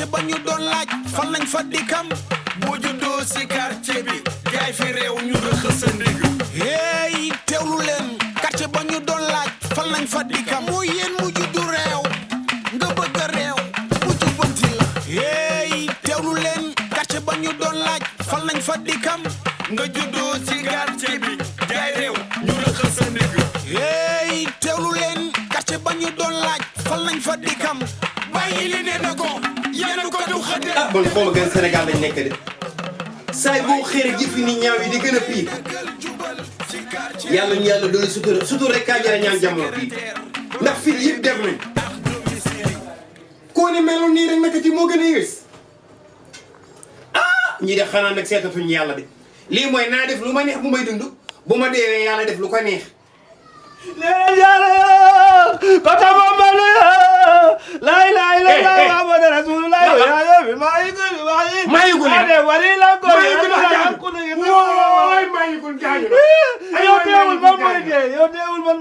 quartier ba ñu doon laaj fan lañ fa dikkam boo juddoo si quartier bi gaay fi réew ñu rëxës sa ndig hey teewlu leen quartier ba ñu doon laaj fan lañ fa dikkam mooy yéen mu juddu réew nga bëgg a réew mu jubbanti la hey teewlu leen quartier ba ñu doon laaj fan lañ fa dikkam nga juddoo si quartier bi gaay réew ñu rëxës sa ndig hey teewlu leen quartier ba ñu doon laaj fan lañ fa dikkam bàyyi li ne na ko yéen ko du xëdde ah bon xaw ma gën Sénégal lañ nekk de saay boo xëre ji fi ni ñaaw yi di gën a pire yàlla ñu yàlla doole sutura rek kaa jëra ñaan jamono bii ndax fii yëpp def nañ koo ne meloon nii rek naka ci moo gën a yées ah ñii de xanaa nag seetatuñ yàlla de lii mooy naa def lu ma neex bu may dund bu ma deewee yàlla def lu ko neex nee jaara yoo kota Mamadu yoo laa ilaaha illallaah Muhammadu rasuulullaah maa yëgul ade wari la ko maa yëgul gaañu yow teewul man mooy dee yow teewul man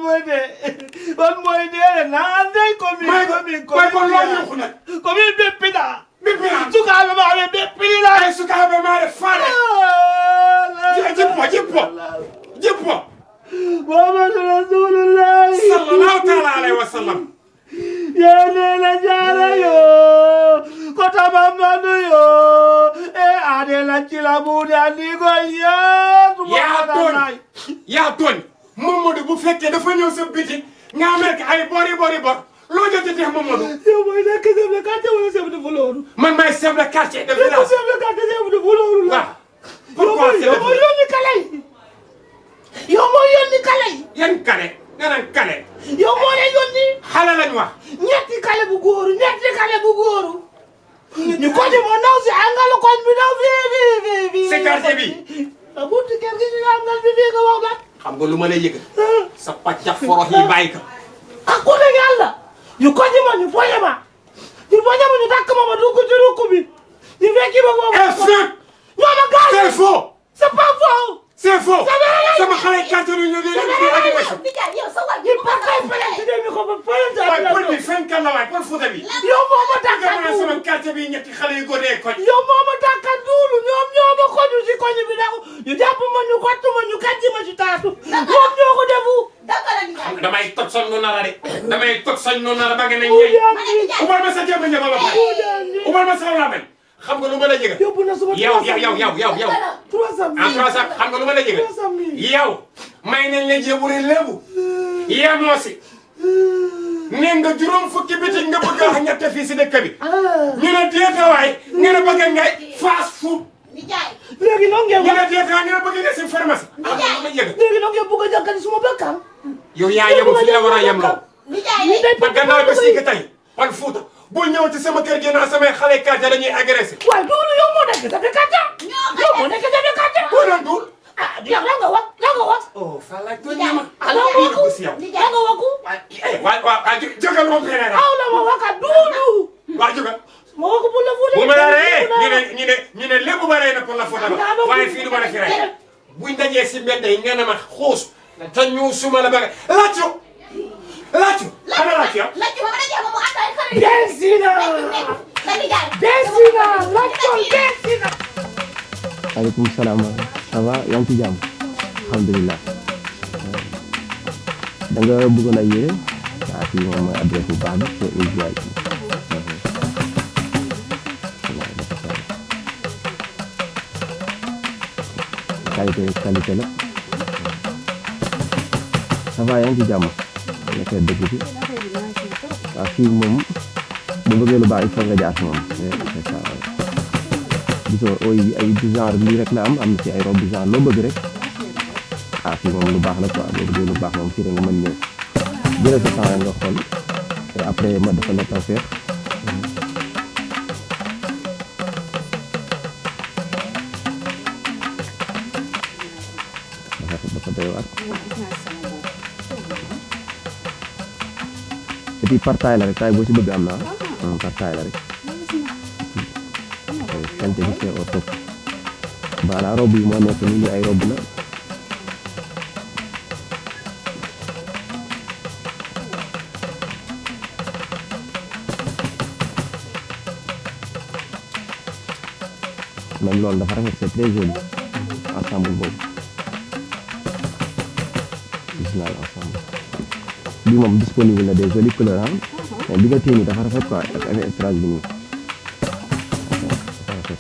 mooy dee naa dey komi beppida sukaaɓe maɓe beppinila ay sukaaɓe maɗe faare jippo Muhammadu rasuulullaah sallallahu taala alayhi wa sallam yenene jaara yo kota Mamadu yo e ade la cila buude andi ko yaa tooñ Mamadou bu fekkee dafa ñëw sa biti nga amee ay bori bor loo jotee Mamadou yow mooy nekk chef de quartier wala chef de voleur man maay chef de quartier de village chef de quartier chef de voleur la waaw pourquoi yow mooy yónni kale yi yow mooy yónni kale yi yan kale nga naan kale yow moo leen yónni xale lañ wax ñetti kale bu góoru ñu ko di moo naw si angalu koñ bi naw fii si quartier bi a buntu kër gi ñu angal bi fii nga wax la xam nga lu ma lay yëgal sa pàccax forox yi bàyyi ko ak ku ne yàlla ñu ko di ma ñu poñe ma ñu takk ma dugg ci rukk bi ñu fekki ma foofu ñoo ma gaañ c'est faux c'est pas faux c'est faux sama xale quartier bi ñu di animation ñu pakay pelente de mi ko ba pelente waay pël bi fen kan la waay pël Fuuta bi yow moo ma takka duulu sama quartier bi ñetti xale yu góor koñ yow moo ma takka duulu ñoom ñoo ma koñu si koñ bi nag ñu jàpp ma ñu kottu ma ñu kàjji ma si taatu ñoom ñoo ko defu damay toj son nu nara de damay toj son nu nara ba nga ne ñey ubal ma sa jéem a ñëma ba pare ubal ma sa làmmiñ xam nga lu ma la jëgal yow 300 xam nga lu ma la jëgal yow may nañ la jéburi lébu yemoo si nee nga juróom fukki bitik nga bëgg a ñette fii si dëkk bi ñu ne déetawaay nga ne bëgg ngay fast food léegi noonu ngeen ñu ne déetawaay nga ne bëgg nga si pharmacie xam nga lu ma jëgal léegi noonu ngeen bëgg a jàkkali suma bakkan yow yaa yemu fi la war a yem loo ba gannaaw ba si tey Pël Fuuta bul ñëw ci sama kër gi naa samay xale kàcce dañuy agressé waaye duulu yow moo nekk dafa kàcce yow moo nekk dafa kàcce boo doon duul ah yow la nga wax oh Fala tooñ na ma ala waku si yow la nga waku waaw jógal moom fene rek aw la ma waka duulu waaw jógal ma waku pour la Fuuta bu ma la ree ñu ne lépp ba rey na pour la Fuuta ba waaye fii du ma la fi rey buñ dajee si mbedd yi nga ne ma xuus te ñu suma la ba laccu ana laccu yow Bensina Waaleykum salaam ça va yaa ngi ci jàmm alhamdulilah da nga bëggoon a yére waaw fii moom mooy adresse bu baax bi c'est Ouziaye qualité la ça va yaa ngi ci jàmm nekk dëgg bi waaw fii moom bu bëggee lu baax il faut nga jaar si moom c'est ça gisoo ay du genre lii rek la am na ci ay robe du genre loo bëgg rek ah fii moom lu baax la quoi boo bëggee lu baax moom fii rek nga mën ñëw jëlal sa temps nga xool et après ma defal la tawfeex dafa doy waar et puis par taille la rek taille boo ci bëgg am na par taille la rek qualité bi c'est au top voilà robe yi moo nekk nii ay robe la même loolu dafa rafet c'est très joli ensemble boobu original ensemble bi moom disponible na des jolies couleurs mais bi nga téye nii dafa rafet quoi ak avec strass bi nii dafa rafet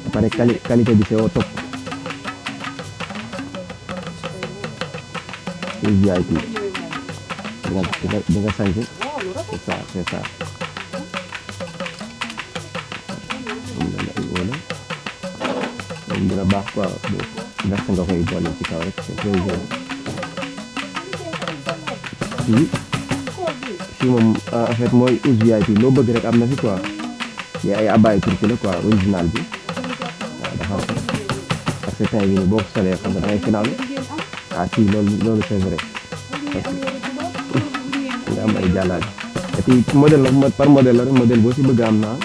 ba pare qualité bi c'est au top VIP di nga sañse c'est ça moom dina baax quoi verte nga koy boole ci kaw rek c'est très joli fii moom en fait mooy Ouz VIP loo bëgg rek am na fi quoi yi ay abbaye turki la quoi original bi waaw dafa rafet parce que temps bi nii boo ko solee xam nga da ngay final si loolu c'est vrai parce que nga am ay jàllale et puis modèle la par modèle la rek modèle boo si bëgg am naa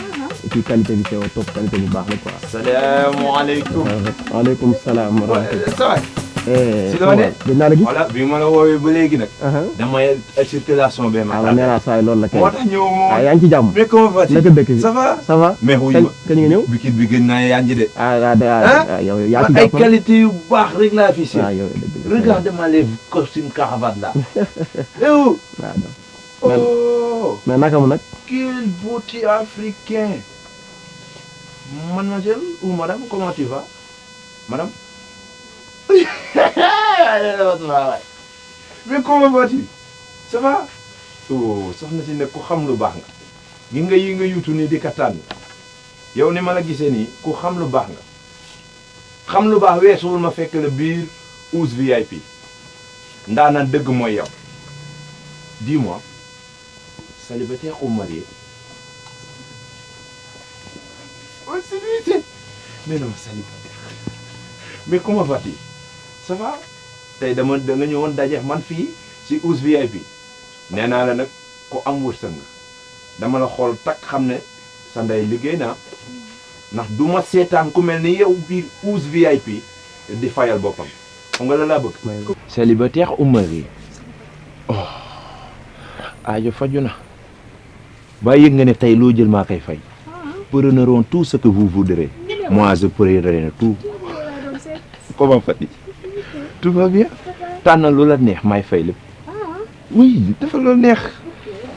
et puis qualité bi c'est au top qualité bi baax la quoi. salaamaaleykum. waaleykum salaam wa rahmatulah. si loo ne dinaa la gis. voilà bi ma la woowee ba léegi nag. damay circulation bee ma. waaw nee naa saa yi loolu la kay. moo tax ñëw moo. yaa ngi ci jàmm. mais comment vas-tu. naka dëkk bi ça va. ça va. mais wuyu ma kañ nga ñëw. bikit bi gën naa yaa ngi de. yow yaa ci ay jàpp qualité yu baax rek laa fi seet. yow dëgg la. Regarde-moi les costumes cravate là. Eh oh. Oh. mais naka mu nag. Quelle beauté africain. Mademoiselle ou madame, comment tu vas? Madame? Mais comment vas-tu? Ça va? Oh, soxna si ne ku xam lu baax nga. Gi nga yi nga yuutu ni di ka tànn. Yow ni ma la gisee nii ku xam lu baax nga. Xam lu baax weesuwul ma fekk la biir Ouz VIP. Ndaanaan dëgg mooy yow. Dis-moi, célibataire ou marié? Oh, c'est mais non, célibataire. Mais comment vas-tu? Ça va? Tey da nga ñëwoon daje man fii ci Ouz VIP. Nee naa la nag ku am wërsëg nga. Dama la xool takk xam ne sa ndey liggéey naa. Ndax du ma seetaan ku mel ni yow biir Ouz VIP di fayal boppam. Xam nga la laa bëgg. Célibataire ou marié? Oh. Aajo faju na. Ba yëg nga ne tey loo jël maa koy fay. Prendront tout ce que vous voudrez. Moi, je prendrai tout. Comment vas-tu? Tout va bien? Tànnal lu la neex may fay lépp. Oui, dafa la neex.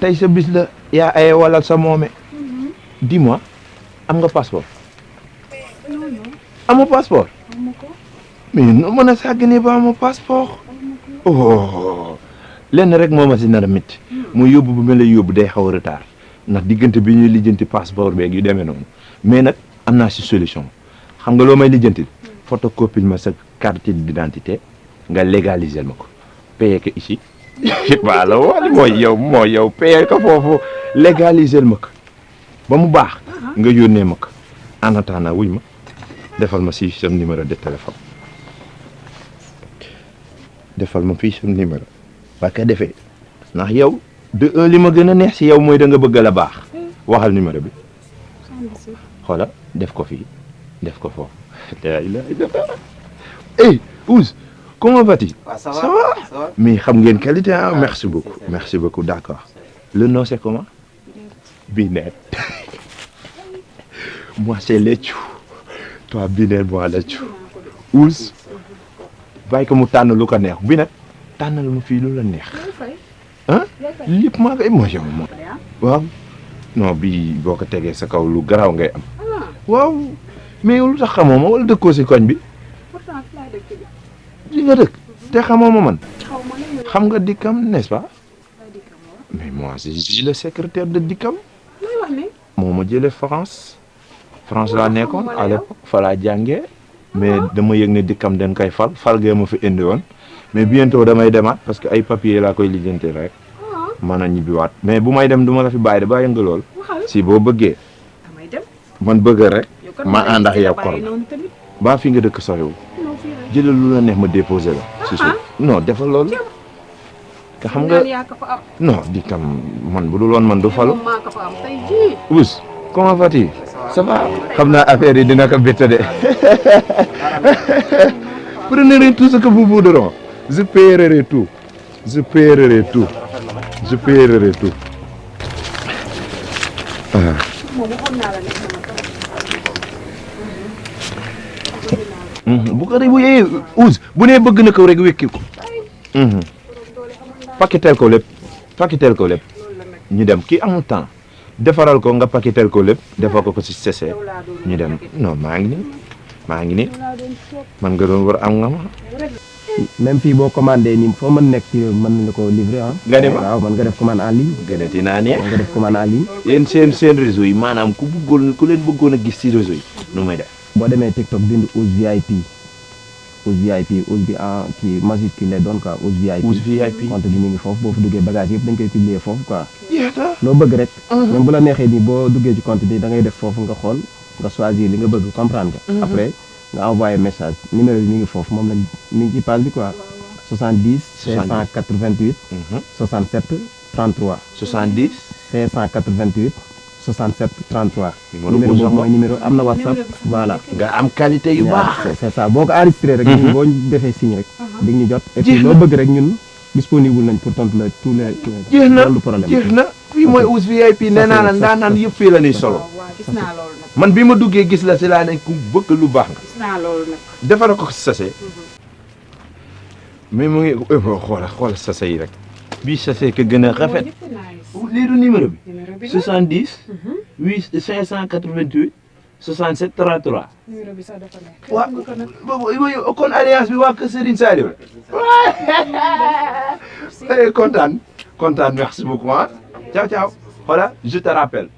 Tey sa bis la yaa ay walal sa moome. Dis-moi, am nga passeport? Non. Amoo passeport? Mais nu mën a sàgganee ba amoo passeport? Oh, lenn rek moo ma si nar a métti. mu yóbbu bu mel ne yóbbu day xaw a retard. Ndax diggante bi ñuy lijjanti passeport beeg yu demee noonu mais nag am naa si solution xam nga loo may lijjanti photocopie ma sa carte d'identité nga légaliser ma ko payer ko ici voilà mooy yow payer ko foofu légaliser ma ko ba mu baax nga yónnee ma ko en attendant wuñ ma defal ma si sam numéro de téléphone defal ma fii sam numéro ba ka defee ndax yow de un li ma gën a neex si yow mooy da nga bëgg la baax waxal numéro bi xoola def ko fii def ko foofu hey Ouz comment vas-tu? Ça va? Mais xam ngeen qualité ah merci beaucoup d'accord le nom c'est comment? Binet moi c'est Lethiou toi Binet moi Lethiou Ouz bàyyi ko mu tànn lu ko neex Binet tànnal ma fii lu la neex ah lépp maa koy mooy yow moom waaw non bii boo ko tegee sa kaw lu garaaw ngay am waaw mais lu tax xamoo ma wala dëkkoo si koñ bi li nga dëkk te xamoo ma man xam nga Dikam n'est-ce pas mais moi je suis le secrétaire de Dikam moo ma jëlee France laa nekkoon à l'époque fa laa jàngee mais dama yëg ne Dikam dañ koy fal gee ma fi indi woon mais bientôt damay demaat parce que ay papier laa koy lijjanti rek mën a ñibbiwaat mais bu may dem du ma la fi bàyyi da bàyyi nga lool si boo bëggee man bëgg rek ma ànd ak yow kor baa fi nga dëkk soriwul jëlal lu la neex ma déposé la si suuf non defal loolu te xam nga non Dikam man bu dul woon man du falu Ouz comment vas-tu ça va xam naa affaire yi dina ko bett de prenez tout ce que vous voudrez je paierai tout bu ko bu yee Ouz bu nee bëgg na ko rek wékki ko. paquetel ko lépp ñu dem kii amul temps defaral ko nga paquetel ko lépp defal ko ci sese ñu dem non maa ngi nii man nga doon war am nga ma. même fii boo commandé nii foo mën nekk ci mën nañu ko livrer ah. nga dem waaw mën nga def commande en ligne. gënati naa ne. mën nga def commande en ligne. yéen seen réseau yi maanaam ku leen bëggoon a gis ci réseau yi nu may def. boo demee TikTok bind Ouz VIP Ouz bi en kii majuscule lay doon quoi Ouz VIP. Ouz VIP compte bi mi ngi foofu boo fa duggee bagage yëpp dañ koy publier foofu quoi. loo bëgg rek. même bu la neexee nii boo duggee ci compte bi da ngay def foofu nga xool nga choisir li nga bëgg comprendre nga. après nga envoyé message numéro bi mi ngi foofu moom la mi ngi ci page bi quoi 70 588 67 33 70 588 67 33 numéro boobu mooy numéro am na WhatsApp voilà nga am qualité yu baax. c'est ça boo ko enregistré rek ñun boo defee signe rek di ñu jot et puis loo bëgg rek ñun disponible nañ pour tontu la tous les jeex na problème jeex na fii mooy Ouz VIP nee naa la ndaanaan yëpp fii la ñuy solo gis naa loolu nag. man bi ma duggee gis la si laa ne ku bëgg lu baax nga gis naa loolu nag. defara ko sachet mais mu ngi xoola sachet yi rek bii sachet ka gën a rafet lii du numéro bi 70 8 588 67 33 numéro bi sax dafa nekk. waaw kon alliance bi waa kër Serigne Saliou kontaan merci beaucoup ah ciao xoola je te rappelle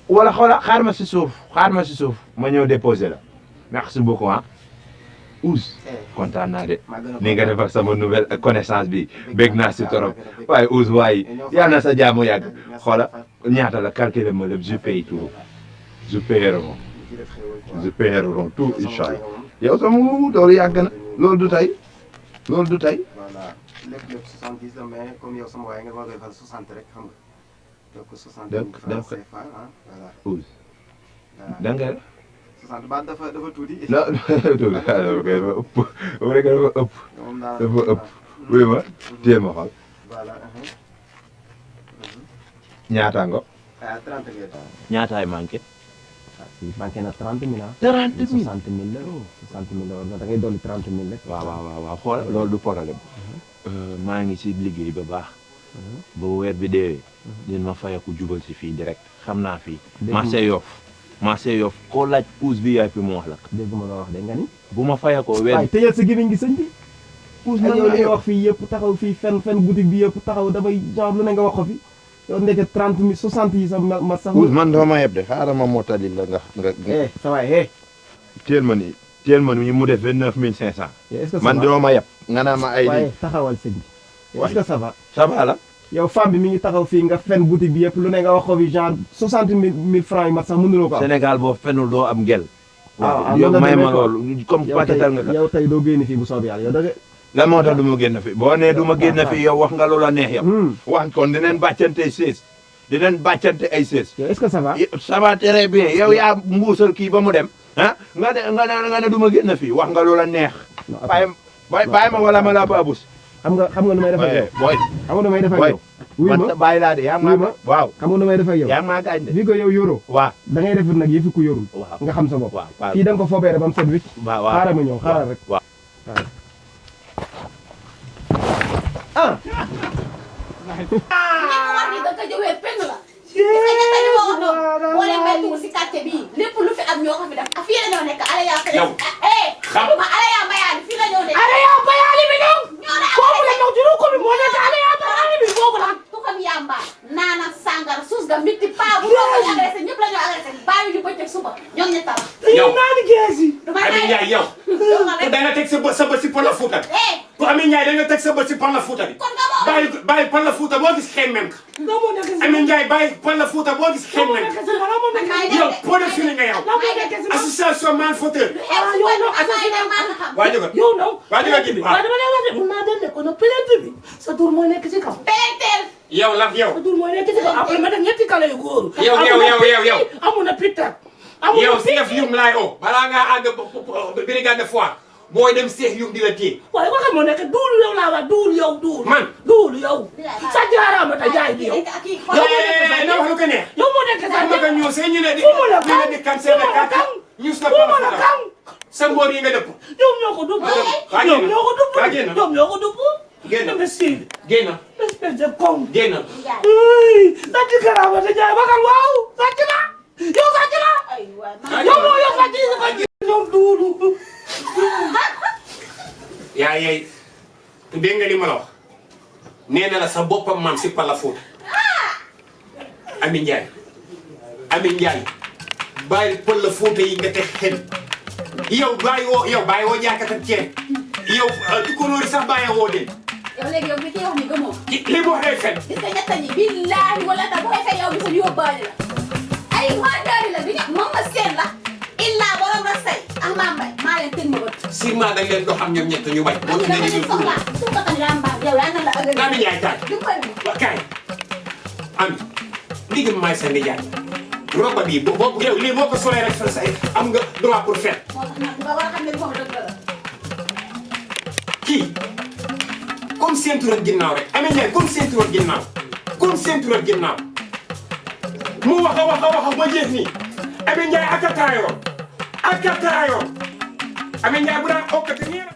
wala xoola xaar ma si suuf ma ñëw déposer la merci beaucoup ah Ouz kontaan naa de ni nga def ak sama nouvelle connaissance bi bég naa si torop waaye Ouz waaye yal na sa jaamu yàgg xoola ñaata la calculer ma lépp je paye tout je paieront tout inchallah yow sama loolu yàgg na loolu du tey voilà lépp 70 la mais comme yow sama waay nga ma koy fal 60 rek xam nga donc 60 donc CFA ah voilà Ouz da nga 60 ba dafa tuuti. non dafa ëpp wuy ma téye ma xool voilà ñaata nga 30 ngeen. ñaataay manqué si manqué na 30 000 ah. 30 000 60 000 la 60 000 la da ngay dolli 30 000 rek. waaw xool loolu du problème maa ngi si liggéey ba baax ba weer bi deewee din ma fayaku jubal si fii direct xam naa fii marché Yoff koo laaj Ouz VIP mu wax la dégg ma nga wax de nga ni. bu ma fayakoo weer waaye tëjal sa gémmiñ gi sëñ bi. Ouz man yow li nga wax fii yëpp taxaw fii fen boutique bi yëpp taxaw damay genre lu ne nga wax ko fi yow ndeke 30 000 60 yi sax ma sax. Ouz man doo ma yeb de xaaral ma mottali la nga sa waay teel ma nii mu def 29 500 est-ce que man doo ma yeb nga naa ma ay waaye taxawal sëñ bi est-ce que ça va. ça va la yow femme bi mi ngi taxaw fii nga fen boutique bi yëpp lu ne nga wax ko fi genre 60 000 francs yi mat sax mënuloo ko am. Sénégal boo fenul doo am gel. waaw yow may ma loolu comme paquetal nga ko. yow tey doo génn fii bu soobee yàlla yow da nga. lan moo tax du ma génn fi boo nee du ma génn fi yow wax nga loola neex yow. wax kon dinañ bàccante ay sées. yow est-ce que ça va. ça va très bien yow yaa mbuusal kii ba mu dem ah nga ne du ma génn fii wax nga loola neex. bàyyi ma wala ma la babus. xam nga nu may def ak yow. booy xam nga nu may def ak yow. wuy ma bàyyi laa de yaa ma waaw. xam nga nu may def ak yow. yaa maa gaañ de. bi ko yow yoroo. waaw da ngay def nag yëfi ku yorul. waaw nga xam sa bopp. waaw fii da nga ko fobeere ba mu set wicc. waaw xaaral ma ñëw xaaral rek. waaw. ah. si quartier bii lépp lu fi am ñoo ko fi def fii la ñoo nekk ala yaa fa yow xam ma ala yaa bayaali fii la ñoo nekk ala yaa bayaali bi ñëw. ñoo ne foofu la ñëw juru ko bi moo nekk ala yaa bayaali bi foofu la. ku xam yamba naana sàngara suus ga mitti paa bu ñoo ko agressé ñëpp la ñoo agressé bàyyi ñu bëccëg suba ñoom ñu tax yow naani geesi. Ami Ndiaye yow ku da nga teg sa bët si Pël Fuuta bi ku Ami Ndiaye da nga teg sa bët si Pël Fuuta bi bàyyi Pël Fuuta boo gis xemmem ka Ami Ndiaye bàyyi Pël Fuuta boo gis xemmem ka yow pédophile nga yow association man fauteur waa jóga gibi waaw dama lay wax de mun naa dem de kono plainte bi sa tur mooy nekk ci kaw. yow la yow sa tur mooy nekk ci kaw après ma def ñetti kale yu góor. yow amu na pitak. yow Seex Yum laay oo balaa ngaa àgg brigade de foire booy dem Seex Yum di la téye. waaye waxee moo nekk duul yow laa wax duul. man duul yow. sa jaaraama ta jaay bi yow. na wax lu ko neex. yow moo nekk sa ma ko ñëw see ñu ne di fu mu la kan di kan seen kan ñu sa fu mu la kan sa mboor yi nga dëpp. ñoom ñoo ko dëpp. ñoom ñoo ko dëpp. ñoom ñoo ko dëpp. génn imbécile. génn. espèce de con. génn. sàcc karaama te jaay bakal waaw sàcc la. yow sàcc la. yow moo yow sàcc yi ñoom duulu. yaa yeey dégg nga li ma la wax nee na la sa boppam maam si pala Fuuta Ami Njaay bàyyi pël la Fuuta yi nga teg xel yow bàyyi woo jaakat ak ceeb yow tukulóori sax bàyyi woo leen. yow léegi yow li ci wax ni gëmoo. li mu wax day fen. gis nga ñett ñi billaahi wala tax bu koy fay yow gisul yóbbaale la ay waandaari la bi ne moom ma seen la illaa borom la say ak maa mbay maa leen tënk ma bët. sûrement dañ leen doo xam ñoom ñett ñu bañ. moo tax ñu soxla su ko tamit daa mbaam yow yaa ngi la ëgg. Ami Njaay kaay. du bëri. waaw kaay Ami ndigam maay sa nijaay roba bii boo yow lii boo ko solee rek sa say am nga droit pour faire. moo tax nag nga war a xam ne foofu dëgg la. kii comme ceinture ak ginnaaw rek Ami Njaay comme ceinture ak ginnaaw mu wax a ba jeex nii Ami Njaay ak a taayoon Ami Njaay bu daan okkati nii